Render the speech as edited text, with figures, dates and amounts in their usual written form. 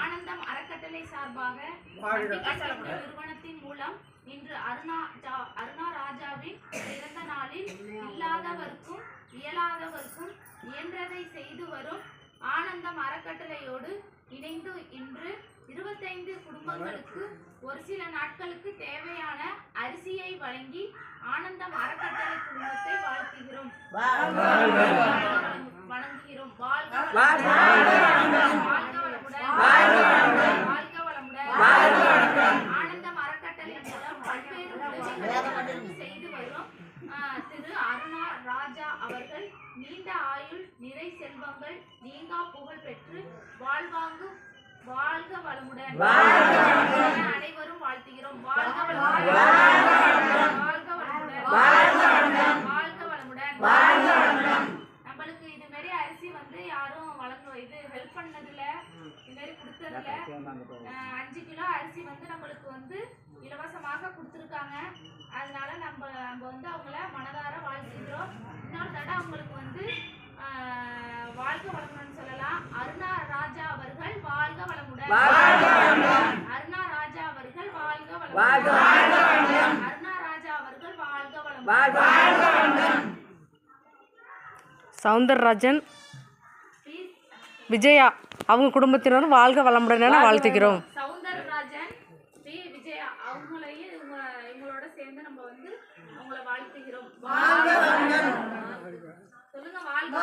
ஆனந்தம் அறக்கட்டளை சார்பாக நிறுவனத்தின் மூலம் இன்று அருணா ராஜாவின் பிறந்த நாளில் இல்லாதவர்க்கும் இயலாதவர்க்கும் இயன்றதை செய்து வரும் ஆனந்தம் அறக்கட்டளையோடு இணைந்து இன்று 25 குடும்பங்களுக்கு ஒரு சில நாட்களுக்கு தேவையான அரிசியை வழங்கி ஆனந்தம் அறக்கட்டளை குடும்பத்தை வாழ்த்துகிறோம் வணங்குகிறோம். வாழ்க வளமுடன். ஆனந்தம் அறக்கட்டளை மூலம் பல்வேறு உதவிகளை செய்து வரும் திரு அருணா ராஜா அவர்கள் நீண்ட ஆயுள், நிறை செல்வங்கள், நீங்கா புகழ் பெற்று வாழ்க வளமுடன். அனைவரும் வாழ்த்துகிறோம். வாழ்க வளமுடன். நம்மளுக்கு இது மாதிரி அரிசி யாரும் இது ஹெல்ப் பண்ணதில்ல, இது மாதிரி கொடுத்ததில்ல. 5 கிலோ அரிசி நம்மளுக்கு இலவசமாக கொடுத்துருக்காங்க. அதனால நம்ம அவங்கள மனதார வாழ்த்துகிறோம். இன்னொரு தடவை அவங்களுக்கு வாழ்க வளமுடன் சொல்லலாம். அருணா ராஜா அவர்கள் வாழ்க வளமுடன். அருணா ராஜா அவர்கள் வாழ்க வளமுடன். அருணா ராஜா அவர்கள் வாழ்க வளமுடன். சவுந்தரராஜன், விஜயா அவங்க குடும்பத்தினரும் வாழ்க வளமுடன் என வாழ்த்துகிறோம். சவுந்தரராஜன், விஜயா அவங்களையும் இவங்களோட சேர்ந்து நம்ம அவங்கள வாழ்த்துகிறோம். சொல்லுங்க. வாழ்க